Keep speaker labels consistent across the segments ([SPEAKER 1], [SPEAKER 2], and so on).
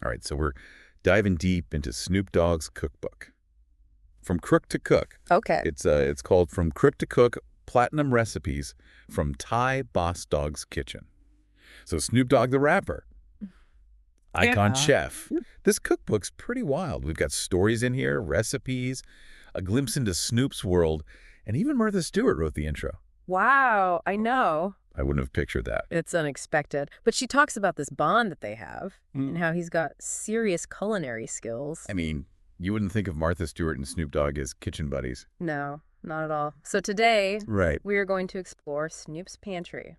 [SPEAKER 1] All right, so we're diving deep into Snoop Dogg's cookbook. From Crook to Cook.
[SPEAKER 2] Okay.
[SPEAKER 1] It's called From Crook to Cook, Platinum Recipes from Thai Boss Dogg's Kitchen. So Snoop Dogg the rapper, icon chef. This cookbook's pretty wild. We've got stories in here, recipes, a glimpse into Snoop's world, and even Martha Stewart wrote the intro.
[SPEAKER 2] Wow, I know.
[SPEAKER 1] I wouldn't have pictured that.
[SPEAKER 2] It's unexpected. But she talks about this bond that they have and how he's got serious culinary skills.
[SPEAKER 1] I mean, you wouldn't think of Martha Stewart and Snoop Dogg as kitchen buddies.
[SPEAKER 2] No, not at all. So today,
[SPEAKER 1] Right.
[SPEAKER 2] we are going to explore Snoop's pantry,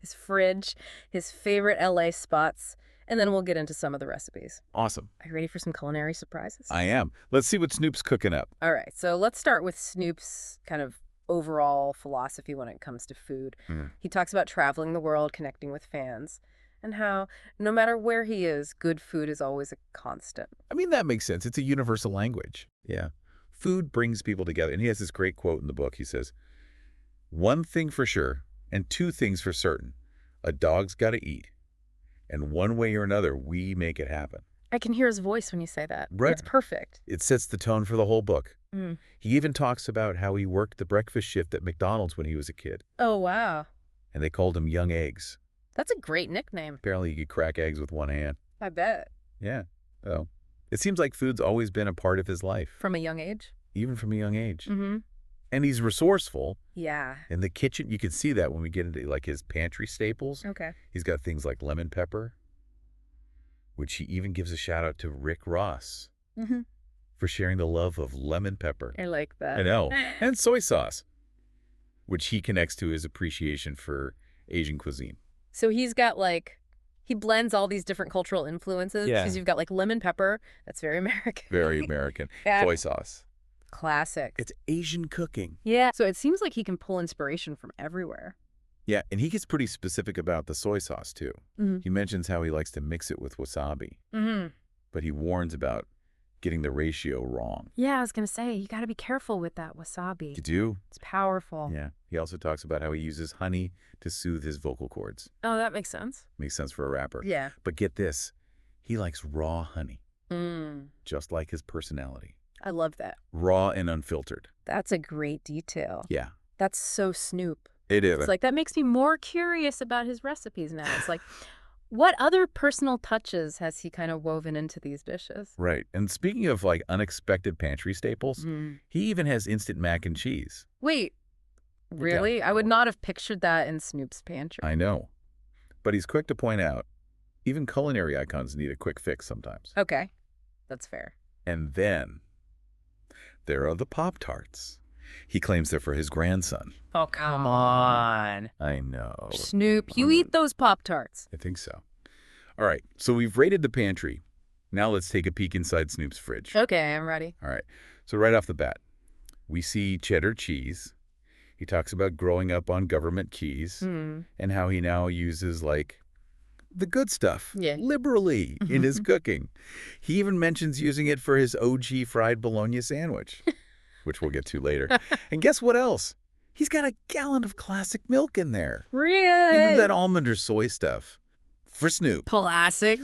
[SPEAKER 2] his fridge, his favorite LA spots, and then we'll get into some of the recipes.
[SPEAKER 1] Awesome.
[SPEAKER 2] Are you ready for some culinary surprises?
[SPEAKER 1] I am. Let's see what Snoop's cooking up.
[SPEAKER 2] All right, so let's start with Snoop's kind of overall philosophy when it comes to food. He talks about traveling the world, connecting with fans, and how no matter where he is, good food is always a constant.
[SPEAKER 1] I mean, that makes sense. It's a universal language. Yeah. Food brings people together. And he has this great quote in the book. He says, "One thing for sure, and two things for certain. A dog's got to eat. And one way or another, we make it happen."
[SPEAKER 2] I can hear his voice when you say that.
[SPEAKER 1] Right.
[SPEAKER 2] It's perfect.
[SPEAKER 1] It sets the tone for the whole book.
[SPEAKER 2] Mm.
[SPEAKER 1] He even talks about how he worked the breakfast shift at McDonald's when he was a kid.
[SPEAKER 2] Oh, wow.
[SPEAKER 1] And they called him Young Eggs.
[SPEAKER 2] That's a great nickname.
[SPEAKER 1] Apparently he could crack eggs with one hand.
[SPEAKER 2] I bet.
[SPEAKER 1] Yeah. Oh. It seems like food's always been a part of his life.
[SPEAKER 2] From a young age?
[SPEAKER 1] Even from a young age.
[SPEAKER 2] Mm-hmm.
[SPEAKER 1] And he's resourceful.
[SPEAKER 2] Yeah.
[SPEAKER 1] In the kitchen, you can see that when we get into like his pantry staples.
[SPEAKER 2] Okay.
[SPEAKER 1] He's got things like lemon pepper, which he even gives a shout out to Rick Ross for sharing the love of lemon pepper.
[SPEAKER 2] I like that.
[SPEAKER 1] I know. And soy sauce, which he connects to his appreciation for Asian cuisine.
[SPEAKER 2] So he's got he blends all these different cultural influences.
[SPEAKER 1] Yeah.
[SPEAKER 2] Because you've got lemon pepper. That's very American.
[SPEAKER 1] Very American.
[SPEAKER 2] Yeah.
[SPEAKER 1] Soy sauce.
[SPEAKER 2] Classic.
[SPEAKER 1] It's Asian cooking.
[SPEAKER 2] Yeah. So it seems like he can pull inspiration from everywhere.
[SPEAKER 1] Yeah, and he gets pretty specific about the soy sauce, too. He mentions how he likes to mix it with wasabi, but he warns about getting the ratio wrong.
[SPEAKER 2] Yeah, I was going to say, you got to be careful with that wasabi.
[SPEAKER 1] You do?
[SPEAKER 2] It's powerful.
[SPEAKER 1] Yeah. He also talks about how he uses honey to soothe his vocal cords.
[SPEAKER 2] Oh, that makes sense.
[SPEAKER 1] Makes sense for a rapper.
[SPEAKER 2] Yeah.
[SPEAKER 1] But get this, he likes raw honey,
[SPEAKER 2] Mm.
[SPEAKER 1] just like his personality.
[SPEAKER 2] I love that.
[SPEAKER 1] Raw and unfiltered.
[SPEAKER 2] That's a great detail.
[SPEAKER 1] Yeah.
[SPEAKER 2] That's so Snoop.
[SPEAKER 1] It is.
[SPEAKER 2] It's like, that makes me more curious about his recipes now. It's like, what other personal touches has he kind of woven into these dishes?
[SPEAKER 1] Right. And speaking of unexpected pantry staples, he even has instant mac and cheese.
[SPEAKER 2] Wait, really? I would not have pictured that in Snoop's pantry.
[SPEAKER 1] I know. But he's quick to point out, even culinary icons need a quick fix sometimes.
[SPEAKER 2] Okay, that's fair.
[SPEAKER 1] And then there are the Pop-Tarts. He claims they're for his grandson.
[SPEAKER 2] Oh, come on.
[SPEAKER 1] I know.
[SPEAKER 2] Snoop, you eat those Pop-Tarts.
[SPEAKER 1] I think so. All right, so we've raided the pantry. Now let's take a peek inside Snoop's fridge.
[SPEAKER 2] Okay, I'm ready.
[SPEAKER 1] All right, so right off the bat, we see cheddar cheese. He talks about growing up on government keys and how he now uses, the good stuff liberally in his cooking. He even mentions using it for his OG fried bologna sandwich, which we'll get to later. And guess what else? He's got a gallon of classic milk in there.
[SPEAKER 2] Really?
[SPEAKER 1] Even that almond or soy stuff. For Snoop.
[SPEAKER 2] Classic.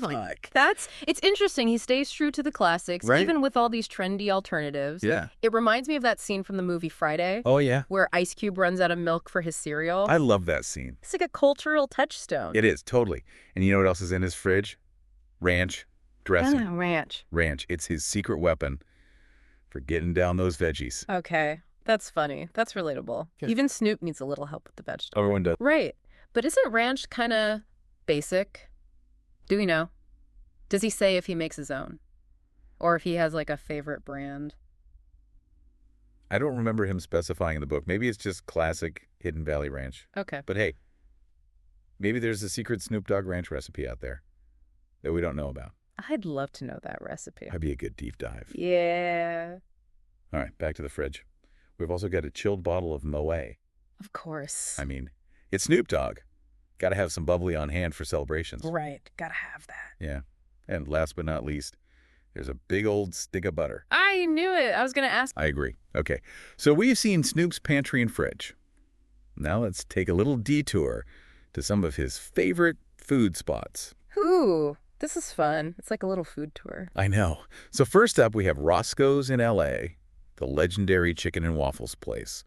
[SPEAKER 2] It's interesting. He stays true to the classics,
[SPEAKER 1] Right.
[SPEAKER 2] even with all these trendy alternatives.
[SPEAKER 1] Yeah.
[SPEAKER 2] It reminds me of that scene from the movie Friday.
[SPEAKER 1] Oh, yeah.
[SPEAKER 2] Where Ice Cube runs out of milk for his cereal.
[SPEAKER 1] I love that scene.
[SPEAKER 2] It's like a cultural touchstone.
[SPEAKER 1] It is, totally. And you know what else is in his fridge? Ranch dressing.
[SPEAKER 2] Oh, ranch.
[SPEAKER 1] Ranch. It's his secret weapon for getting down those veggies.
[SPEAKER 2] Okay. That's funny. That's relatable.
[SPEAKER 1] Yeah.
[SPEAKER 2] Even Snoop needs a little help with the vegetables.
[SPEAKER 1] Everyone does.
[SPEAKER 2] Right. But isn't ranch kind of basic? Do we know? Does he say if he makes his own? Or if he has a favorite brand?
[SPEAKER 1] I don't remember him specifying in the book. Maybe it's just classic Hidden Valley Ranch.
[SPEAKER 2] Okay.
[SPEAKER 1] But hey, maybe there's a secret Snoop Dogg ranch recipe out there that we don't know about.
[SPEAKER 2] I'd love to know that recipe.
[SPEAKER 1] That'd be a good deep dive.
[SPEAKER 2] Yeah.
[SPEAKER 1] All right, back to the fridge. We've also got a chilled bottle of Moet.
[SPEAKER 2] Of course.
[SPEAKER 1] I mean, it's Snoop Dogg. Got to have some bubbly on hand for celebrations.
[SPEAKER 2] Right. Gotta have that.
[SPEAKER 1] Yeah. And last but not least, there's a big old stick of butter.
[SPEAKER 2] I knew it. I was going to ask.
[SPEAKER 1] I agree. Okay. So we've seen Snoop's pantry and fridge. Now let's take a little detour to some of his favorite food spots.
[SPEAKER 2] Ooh. This is fun. It's like a little food tour.
[SPEAKER 1] I know. So first up, we have Roscoe's in L.A., the legendary chicken and waffles place.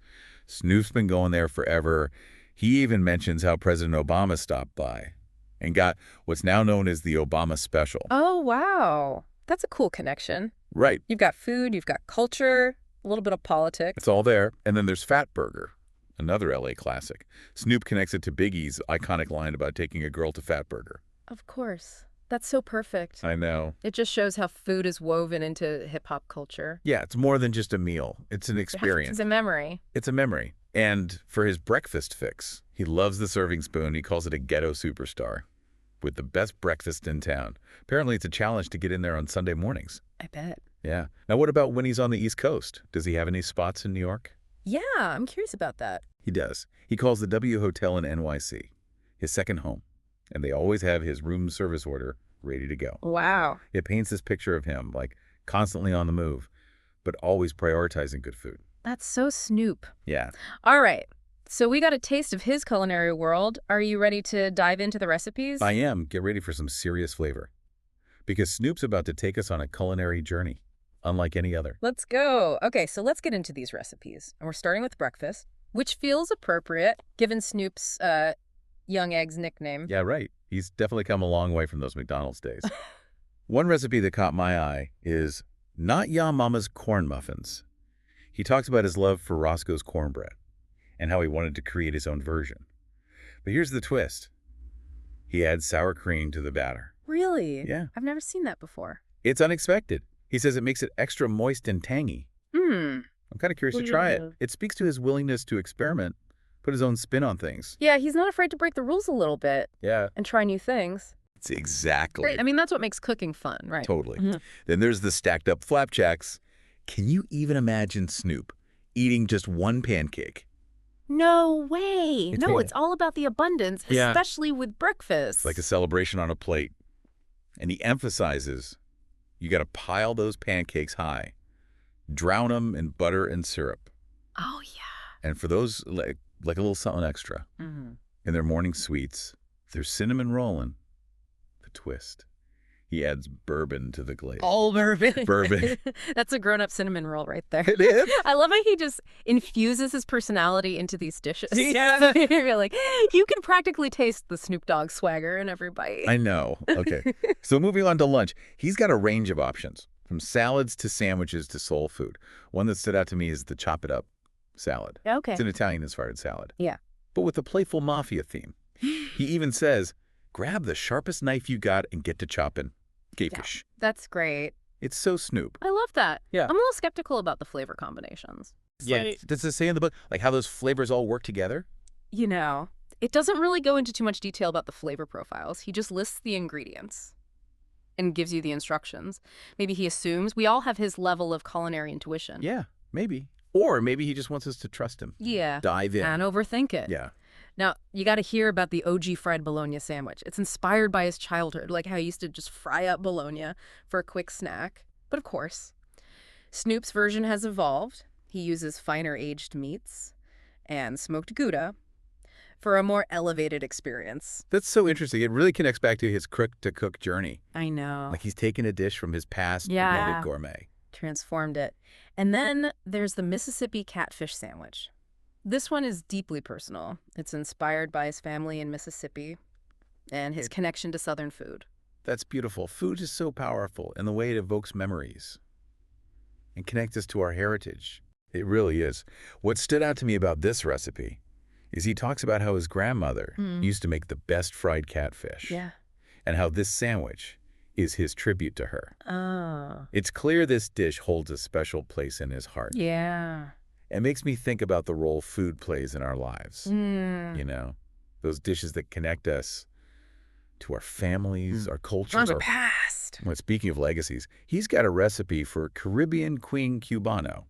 [SPEAKER 1] Snoop's been going there forever. He even mentions how President Obama stopped by and got what's now known as the Obama Special.
[SPEAKER 2] Oh, wow. That's a cool connection.
[SPEAKER 1] Right.
[SPEAKER 2] You've got food, you've got culture, a little bit of politics.
[SPEAKER 1] It's all there. And then there's Fat Burger, another L.A. classic. Snoop connects it to Biggie's iconic line about taking a girl to Fat Burger.
[SPEAKER 2] Of course. That's so perfect.
[SPEAKER 1] I know.
[SPEAKER 2] It just shows how food is woven into hip-hop culture.
[SPEAKER 1] Yeah, it's more than just a meal. It's an experience.
[SPEAKER 2] It's a memory.
[SPEAKER 1] It's a memory. And for his breakfast fix, he loves the serving spoon. He calls it a ghetto superstar with the best breakfast in town. Apparently, it's a challenge to get in there on Sunday mornings.
[SPEAKER 2] I bet.
[SPEAKER 1] Yeah. Now, what about when he's on the East Coast? Does he have any spots in New York?
[SPEAKER 2] Yeah, I'm curious about that.
[SPEAKER 1] He does. He calls the W Hotel in NYC his second home, and they always have his room service order ready to go.
[SPEAKER 2] Wow.
[SPEAKER 1] It paints this picture of him, like constantly on the move, but always prioritizing good food.
[SPEAKER 2] That's so Snoop.
[SPEAKER 1] Yeah.
[SPEAKER 2] All right. So we got a taste of his culinary world. Are you ready to dive into the recipes?
[SPEAKER 1] I am. Get ready for some serious flavor. Because Snoop's about to take us on a culinary journey, unlike any other.
[SPEAKER 2] Let's go. Okay, so let's get into these recipes. And we're starting with breakfast, which feels appropriate given Snoop's Young Egg's nickname.
[SPEAKER 1] Yeah, right. He's definitely come a long way from those McDonald's days. One recipe that caught my eye is Not Ya Mama's corn muffins. He talks about his love for Roscoe's cornbread and how he wanted to create his own version. But here's the twist. He adds sour cream to the batter.
[SPEAKER 2] Really?
[SPEAKER 1] Yeah.
[SPEAKER 2] I've never seen that before.
[SPEAKER 1] It's unexpected. He says it makes it extra moist and tangy. I'm kind of curious to try it. It speaks to his willingness to experiment, put his own spin on things.
[SPEAKER 2] Yeah, he's not afraid to break the rules a little bit.
[SPEAKER 1] Yeah.
[SPEAKER 2] And try new things.
[SPEAKER 1] It's exactly.
[SPEAKER 2] I mean, that's what makes cooking fun, right?
[SPEAKER 1] Totally. Then there's the stacked up flapjacks. Can you even imagine Snoop eating just one pancake?
[SPEAKER 2] No way. It's all about the abundance, especially with breakfast.
[SPEAKER 1] It's like a celebration on a plate. And he emphasizes you got to pile those pancakes high, drown them in butter and syrup.
[SPEAKER 2] Oh, yeah.
[SPEAKER 1] And for those, like a little something extra, in their morning sweets, there's cinnamon rolling. The twist. He adds bourbon to the glaze.
[SPEAKER 2] All bourbon.
[SPEAKER 1] Bourbon.
[SPEAKER 2] That's a grown-up cinnamon roll right there.
[SPEAKER 1] It is.
[SPEAKER 2] I love how he just infuses his personality into these dishes.
[SPEAKER 1] Yeah.
[SPEAKER 2] You're like, you can practically taste the Snoop Dogg swagger in every bite.
[SPEAKER 1] I know. Okay. So moving on to lunch, he's got a range of options, from salads to sandwiches to soul food. One that stood out to me is the chop it up salad.
[SPEAKER 2] Okay.
[SPEAKER 1] It's an Italian-inspired salad.
[SPEAKER 2] Yeah.
[SPEAKER 1] But with a playful mafia theme. He even says, grab the sharpest knife you got and get to chopping. Gafish.
[SPEAKER 2] Yeah, that's great.
[SPEAKER 1] It's so Snoop.
[SPEAKER 2] I love that.
[SPEAKER 1] Yeah.
[SPEAKER 2] I'm a little skeptical about the flavor combinations.
[SPEAKER 1] Does it say in the book, like how those flavors all work together?
[SPEAKER 2] You know, it doesn't really go into too much detail about the flavor profiles. He just lists the ingredients and gives you the instructions. Maybe he assumes we all have his level of culinary intuition.
[SPEAKER 1] Yeah, maybe. Or maybe he just wants us to trust him.
[SPEAKER 2] Yeah.
[SPEAKER 1] Dive in.
[SPEAKER 2] And overthink it.
[SPEAKER 1] Yeah.
[SPEAKER 2] Now, you got to hear about the OG fried bologna sandwich. It's inspired by his childhood, like how he used to just fry up bologna for a quick snack. But of course, Snoop's version has evolved. He uses finer aged meats and smoked Gouda for a more elevated experience.
[SPEAKER 1] That's so interesting. It really connects back to his crook to cook journey.
[SPEAKER 2] I know.
[SPEAKER 1] Like he's taken a dish from his past and made it gourmet.
[SPEAKER 2] Transformed it. And then there's the Mississippi catfish sandwich. This one is deeply personal. It's inspired by his family in Mississippi and his connection to Southern food.
[SPEAKER 1] That's beautiful. Food is so powerful in the way it evokes memories and connects us to our heritage. It really is. What stood out to me about this recipe is he talks about how his grandmother used to make the best fried catfish.
[SPEAKER 2] Yeah.
[SPEAKER 1] And how this sandwich is his tribute to her.
[SPEAKER 2] Oh.
[SPEAKER 1] It's clear this dish holds a special place in his heart.
[SPEAKER 2] Yeah.
[SPEAKER 1] It makes me think about the role food plays in our lives. You know, those dishes that connect us to our families, our cultures.
[SPEAKER 2] Our past.
[SPEAKER 1] Well, speaking of legacies, he's got a recipe for Caribbean Queen Cubano,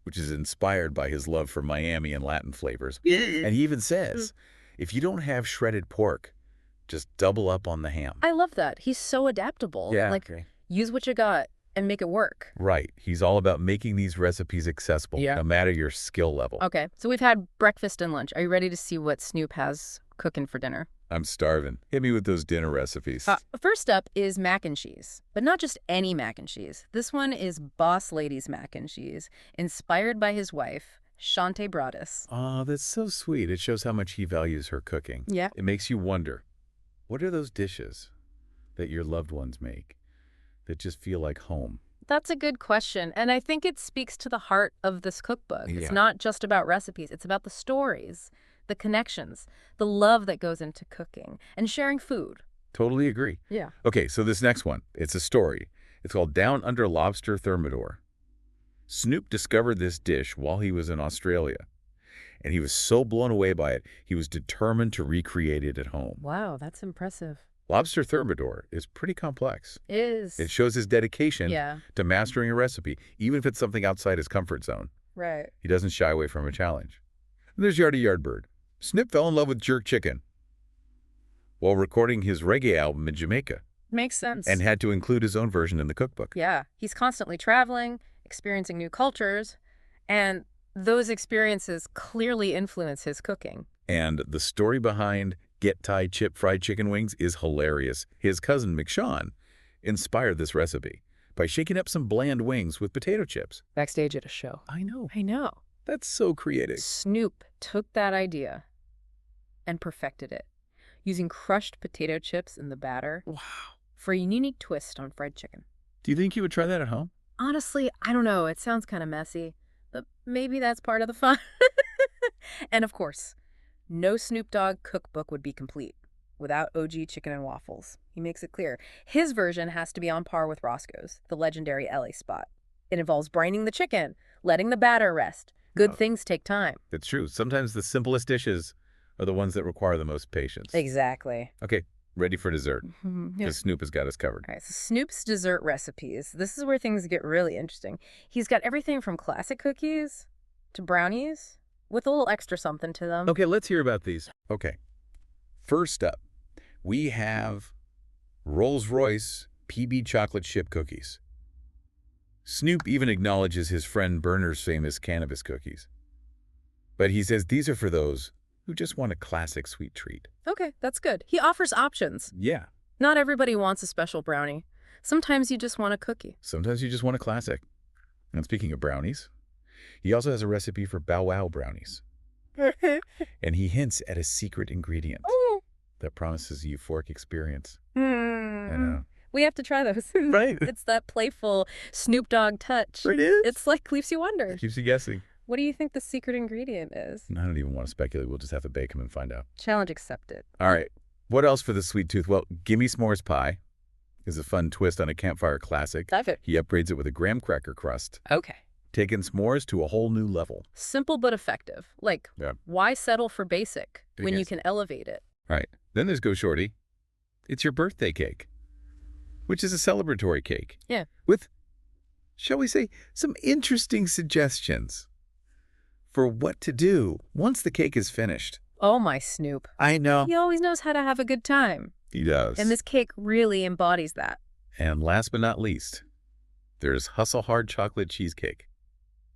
[SPEAKER 1] which is inspired by his love for Miami and Latin flavors. And he even says, if you don't have shredded pork, just double up on the ham.
[SPEAKER 2] I love that. He's so adaptable.
[SPEAKER 1] Yeah.
[SPEAKER 2] Like, use what you got and make it work.
[SPEAKER 1] Right. He's all about making these recipes accessible, no matter your skill level.
[SPEAKER 2] Okay, so we've had breakfast and lunch. Are you ready to see what Snoop has cooking for dinner?
[SPEAKER 1] I'm starving. Hit me with those dinner recipes.
[SPEAKER 2] First up is mac and cheese, but not just any mac and cheese. This one is Boss Lady's mac and cheese, inspired by his wife, Shante Broaddus.
[SPEAKER 1] Oh, that's so sweet. It shows how much he values her cooking.
[SPEAKER 2] Yeah.
[SPEAKER 1] It makes you wonder, what are those dishes that your loved ones make that just feel like home?
[SPEAKER 2] That's a good question, and I think it speaks to the heart of this cookbook.
[SPEAKER 1] Yeah.
[SPEAKER 2] It's not just about recipes. It's about the stories, the connections, the love that goes into cooking, and sharing food.
[SPEAKER 1] Totally agree.
[SPEAKER 2] Yeah.
[SPEAKER 1] Okay, so this next one, it's a story. It's called Down Under Lobster Thermidor. Snoop discovered this dish while he was in Australia, and he was so blown away by it, he was determined to recreate it at home.
[SPEAKER 2] Wow, that's impressive.
[SPEAKER 1] Lobster Thermidor is pretty complex.
[SPEAKER 2] It
[SPEAKER 1] shows his dedication
[SPEAKER 2] Yeah.
[SPEAKER 1] to mastering a recipe, even if it's something outside his comfort zone.
[SPEAKER 2] Right.
[SPEAKER 1] He doesn't shy away from a challenge. And there's Yardy Yardbird. Snoop fell in love with jerk chicken while recording his reggae album in Jamaica
[SPEAKER 2] Makes sense.
[SPEAKER 1] and had to include his own version in the cookbook.
[SPEAKER 2] Yeah, he's constantly traveling, experiencing new cultures, and those experiences clearly influence his cooking.
[SPEAKER 1] And the story behind Get Thai Chip Fried Chicken Wings is hilarious. His cousin, McShawn, inspired this recipe by shaking up some bland wings with potato chips.
[SPEAKER 2] Backstage at a show.
[SPEAKER 1] I know.
[SPEAKER 2] I know.
[SPEAKER 1] That's so creative.
[SPEAKER 2] Snoop took that idea and perfected it, using crushed potato chips in the batter.
[SPEAKER 1] Wow.
[SPEAKER 2] For a unique twist on fried chicken.
[SPEAKER 1] Do you think you would try that at home?
[SPEAKER 2] Honestly, I don't know. It sounds kind of messy, but maybe that's part of the fun. And of course, no Snoop Dogg cookbook would be complete without OG chicken and waffles. He makes it clear. His version has to be on par with Roscoe's, the legendary LA spot. It involves brining the chicken, letting the batter rest. Good things take time.
[SPEAKER 1] It's true. Sometimes the simplest dishes are the ones that require the most patience.
[SPEAKER 2] Exactly.
[SPEAKER 1] Okay, ready for dessert.
[SPEAKER 2] Yeah.
[SPEAKER 1] Because Snoop has got us covered.
[SPEAKER 2] All right, so Snoop's dessert recipes. This is where things get really interesting. He's got everything from classic cookies to brownies with a little extra something to them.
[SPEAKER 1] Okay, let's hear about these. Okay, first up, we have Rolls-Royce PB chocolate chip cookies. Snoop even acknowledges his friend Berner's famous cannabis cookies. But he says these are for those who just want a classic sweet treat.
[SPEAKER 2] Okay, that's good. He offers options.
[SPEAKER 1] Yeah.
[SPEAKER 2] Not everybody wants a special brownie. Sometimes you just want a cookie.
[SPEAKER 1] Sometimes you just want a classic. And speaking of brownies, he also has a recipe for Bow Wow brownies. And he hints at a secret ingredient that promises a euphoric experience. I know.
[SPEAKER 2] We have to try those.
[SPEAKER 1] Right.
[SPEAKER 2] It's that playful Snoop Dogg touch.
[SPEAKER 1] It is.
[SPEAKER 2] It's like leaves you wonder.
[SPEAKER 1] Keeps you guessing.
[SPEAKER 2] What do you think the secret ingredient is?
[SPEAKER 1] I don't even want to speculate. We'll just have to bake them and find out.
[SPEAKER 2] Challenge accepted.
[SPEAKER 1] All right. What else for the sweet tooth? Well, Gimme S'mores Pie is a fun twist on a campfire classic.
[SPEAKER 2] Dive it.
[SPEAKER 1] He upgrades it with a graham cracker crust,
[SPEAKER 2] Okay.
[SPEAKER 1] taking s'mores to a whole new level.
[SPEAKER 2] Simple but effective. Like,
[SPEAKER 1] Yeah.
[SPEAKER 2] why settle for basic when you
[SPEAKER 1] Yes.
[SPEAKER 2] can elevate it?
[SPEAKER 1] All right. Then there's Go Shorty. It's your birthday cake, which is a celebratory cake.
[SPEAKER 2] Yeah.
[SPEAKER 1] With, shall we say, some interesting suggestions for what to do once the cake is finished.
[SPEAKER 2] Oh, my Snoop.
[SPEAKER 1] I know.
[SPEAKER 2] He always knows how to have a good time.
[SPEAKER 1] He does.
[SPEAKER 2] And this cake really embodies that.
[SPEAKER 1] And last but not least, there's Hustle Hard Chocolate Cheesecake.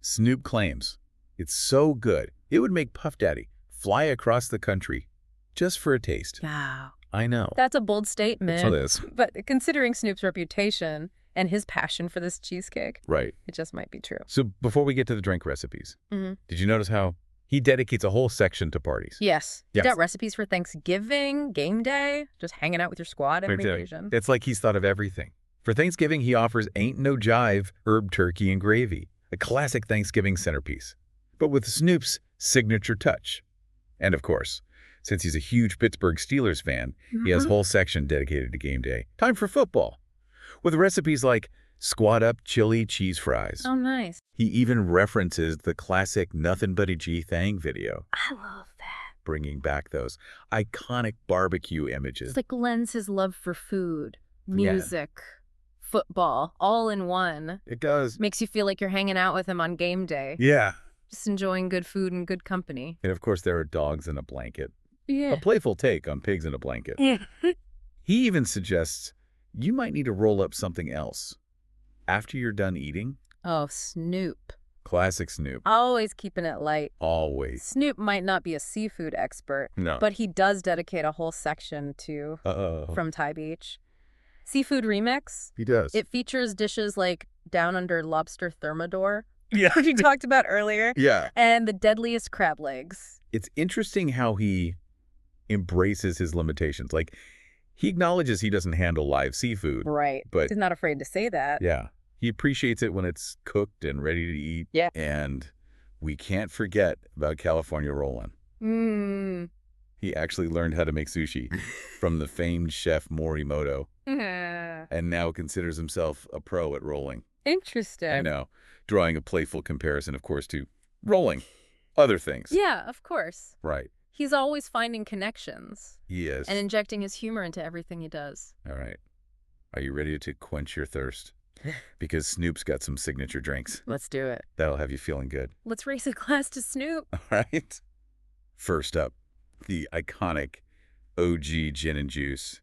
[SPEAKER 1] Snoop claims it's so good, it would make Puff Daddy fly across the country just for a taste.
[SPEAKER 2] Wow.
[SPEAKER 1] I know.
[SPEAKER 2] That's a bold statement.
[SPEAKER 1] It is.
[SPEAKER 2] But considering Snoop's reputation and his passion for this cheesecake,
[SPEAKER 1] Right.
[SPEAKER 2] it just might be true.
[SPEAKER 1] So before we get to the drink recipes,
[SPEAKER 2] Mm-hmm.
[SPEAKER 1] did you notice how he dedicates a whole section to parties?
[SPEAKER 2] Yes.
[SPEAKER 1] Yes.
[SPEAKER 2] You got recipes for Thanksgiving, game day, just hanging out with your squad every
[SPEAKER 1] Exactly.
[SPEAKER 2] occasion.
[SPEAKER 1] It's like he's thought of everything. For Thanksgiving, he offers Ain't No Jive herb turkey and gravy, a classic Thanksgiving centerpiece, but with Snoop's signature touch. And of course, since he's a huge Pittsburgh Steelers fan, he has a whole section dedicated to game day. Time for football, with recipes like squat up chili cheese fries.
[SPEAKER 2] Oh, nice.
[SPEAKER 1] He even references the classic Nothing But a G Thang video,
[SPEAKER 2] I love that.
[SPEAKER 1] bringing back those iconic barbecue images.
[SPEAKER 2] It's like lends his love for food, music, football, all in one.
[SPEAKER 1] It does.
[SPEAKER 2] Makes you feel like you're hanging out with him on game day.
[SPEAKER 1] Yeah.
[SPEAKER 2] Just enjoying good food and good company.
[SPEAKER 1] And of course, there are dogs in a blanket.
[SPEAKER 2] Yeah.
[SPEAKER 1] A playful take on pigs in a blanket. He even suggests you might need to roll up something else after you're done eating.
[SPEAKER 2] Oh, Snoop.
[SPEAKER 1] Classic Snoop.
[SPEAKER 2] Always keeping it light.
[SPEAKER 1] Always.
[SPEAKER 2] Snoop might not be a seafood expert,
[SPEAKER 1] No.
[SPEAKER 2] but he does dedicate a whole section to From Thai Beach. Seafood Remix.
[SPEAKER 1] He does.
[SPEAKER 2] It features dishes like Down Under Lobster Thermidor,
[SPEAKER 1] Yeah.
[SPEAKER 2] which we talked about earlier.
[SPEAKER 1] Yeah.
[SPEAKER 2] And the deadliest crab legs.
[SPEAKER 1] It's interesting how he embraces his limitations. Like, he acknowledges he doesn't handle live seafood.
[SPEAKER 2] Right.
[SPEAKER 1] But
[SPEAKER 2] he's not afraid to say that.
[SPEAKER 1] yeah. He appreciates it when it's cooked and ready to eat.
[SPEAKER 2] Yeah.
[SPEAKER 1] And we can't forget about California rollin'. He actually learned how to make sushi from the famed chef Morimoto. And now considers himself a pro at rolling.
[SPEAKER 2] Interesting.
[SPEAKER 1] I know. Drawing a playful comparison, of course, to rolling other things.
[SPEAKER 2] Yeah, of course.
[SPEAKER 1] Right.
[SPEAKER 2] He's always finding connections.
[SPEAKER 1] He is.
[SPEAKER 2] And injecting his humor into everything he does.
[SPEAKER 1] All right. Are you ready to quench your thirst? Because Snoop's got some signature drinks.
[SPEAKER 2] Let's do it.
[SPEAKER 1] That'll have you feeling good.
[SPEAKER 2] Let's raise a glass to Snoop.
[SPEAKER 1] All right. First up, the iconic OG gin and juice.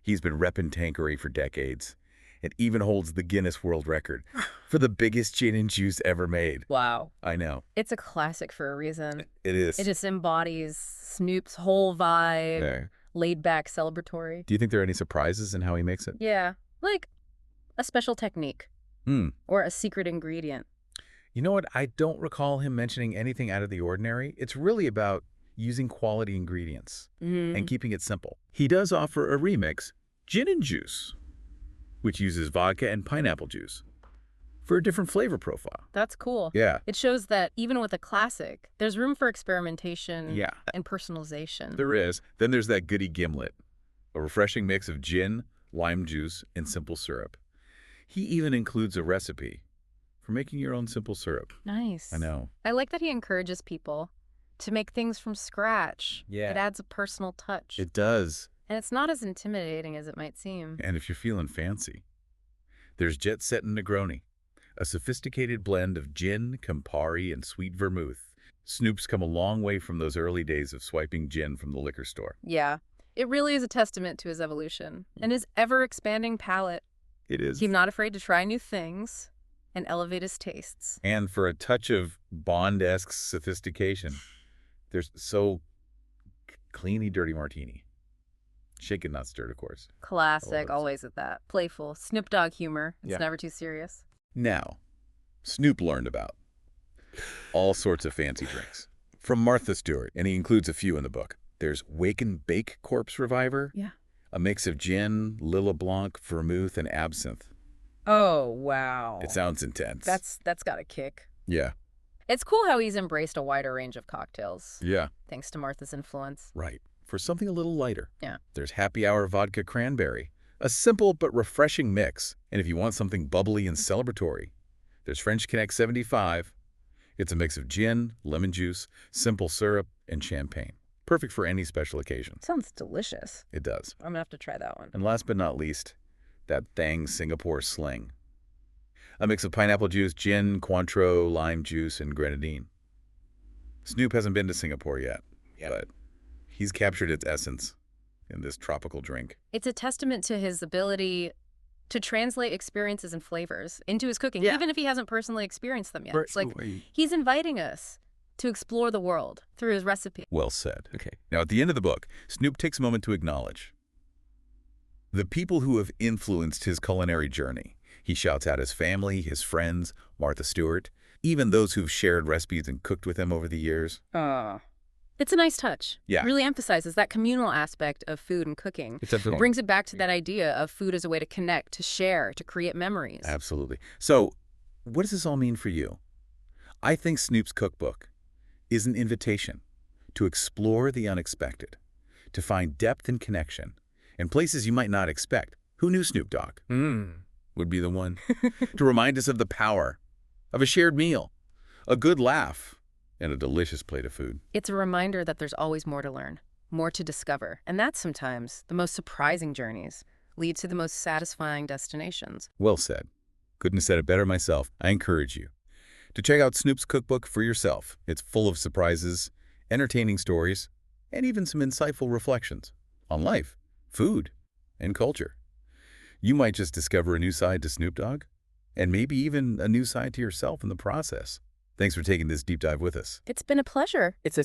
[SPEAKER 1] He's been repping Tanqueray for decades and even holds the Guinness World Record for the biggest gin and juice ever made.
[SPEAKER 2] Wow.
[SPEAKER 1] I know.
[SPEAKER 2] It's a classic for a reason.
[SPEAKER 1] It is.
[SPEAKER 2] It just embodies Snoop's whole vibe,
[SPEAKER 1] There.
[SPEAKER 2] laid back, celebratory.
[SPEAKER 1] Do you think there are any surprises in how he makes it?
[SPEAKER 2] Yeah, like a special technique or a secret ingredient.
[SPEAKER 1] You know what? I don't recall him mentioning anything out of the ordinary. It's really about using quality ingredients and keeping it simple. He does offer a remix, gin and juice, which uses vodka and pineapple juice for a different flavor profile.
[SPEAKER 2] That's cool.
[SPEAKER 1] Yeah.
[SPEAKER 2] It shows that even with a classic, there's room for experimentation
[SPEAKER 1] Yeah.
[SPEAKER 2] and personalization.
[SPEAKER 1] There is. Then there's that goody gimlet, a refreshing mix of gin, lime juice, and simple syrup. He even includes a recipe for making your own simple syrup.
[SPEAKER 2] Nice.
[SPEAKER 1] I know.
[SPEAKER 2] I like that he encourages people to make things from scratch.
[SPEAKER 1] Yeah.
[SPEAKER 2] It adds a personal touch.
[SPEAKER 1] It does.
[SPEAKER 2] And it's not as intimidating as it might seem.
[SPEAKER 1] And if you're feeling fancy, there's Jet Set and Negroni, a sophisticated blend of gin, Campari, and sweet vermouth. Snoop's come a long way from those early days of swiping gin from the liquor store.
[SPEAKER 2] Yeah. It really is a testament to his evolution and his ever-expanding palate.
[SPEAKER 1] It is.
[SPEAKER 2] He's not afraid to try new things and elevate his tastes.
[SPEAKER 1] And for a touch of Bond-esque sophistication, there's so cleany dirty martini. Shaken, not stirred, of course.
[SPEAKER 2] Classic, always at that. Playful, Snoop Dogg humor. It's never too serious.
[SPEAKER 1] Now, Snoop learned about all sorts of fancy drinks from Martha Stewart, and he includes a few in the book. There's Wake and Bake Corpse Reviver, a mix of gin, Lilla Blanc, vermouth, and absinthe.
[SPEAKER 2] Oh, wow.
[SPEAKER 1] It sounds intense.
[SPEAKER 2] That's got a kick.
[SPEAKER 1] Yeah.
[SPEAKER 2] It's cool how he's embraced a wider range of cocktails.
[SPEAKER 1] Yeah.
[SPEAKER 2] Thanks to Martha's influence.
[SPEAKER 1] Right. For something a little lighter.
[SPEAKER 2] Yeah.
[SPEAKER 1] There's Happy Hour Vodka Cranberry, a simple but refreshing mix. And if you want something bubbly and celebratory, there's French Connect 75. It's a mix of gin, lemon juice, simple syrup, and champagne. Perfect for any special occasion.
[SPEAKER 2] Sounds delicious.
[SPEAKER 1] It does.
[SPEAKER 2] I'm going to have to try that one.
[SPEAKER 1] And last but not least, that Thang Singapore Sling. A mix of pineapple juice, gin, Cointreau, lime juice, and grenadine. Snoop hasn't been to Singapore yet, but he's captured its essence in this tropical drink.
[SPEAKER 2] It's a testament to his ability to translate experiences and flavors into his cooking, even if he hasn't personally experienced them yet. It's like he's inviting us to explore the world through his recipe.
[SPEAKER 1] Well said. Okay. Now, at the end of the book, Snoop takes a moment to acknowledge the people who have influenced his culinary journey. He shouts out his family, his friends, Martha Stewart, even those who've shared recipes and cooked with him over the years.
[SPEAKER 2] It's a nice touch.
[SPEAKER 1] Yeah.
[SPEAKER 2] It really emphasizes that communal aspect of food and cooking.
[SPEAKER 1] It
[SPEAKER 2] brings it back to that idea of food as a way to connect, to share, to create memories.
[SPEAKER 1] Absolutely. So, what does this all mean for you? I think Snoop's cookbook is an invitation to explore the unexpected, to find depth and connection in places you might not expect. Who knew Snoop Dogg would be the one to remind us of the power of a shared meal, a good laugh, and a delicious plate of food.
[SPEAKER 2] It's a reminder that there's always more to learn, more to discover, and that sometimes the most surprising journeys lead to the most satisfying destinations.
[SPEAKER 1] Well said. Couldn't have said it better myself. I encourage you to check out Snoop's cookbook for yourself. It's full of surprises, entertaining stories, and even some insightful reflections on life, food, and culture. You might just discover a new side to Snoop Dogg, and maybe even a new side to yourself in the process. Thanks for taking this deep dive with us.
[SPEAKER 2] It's been a pleasure.
[SPEAKER 3] It's a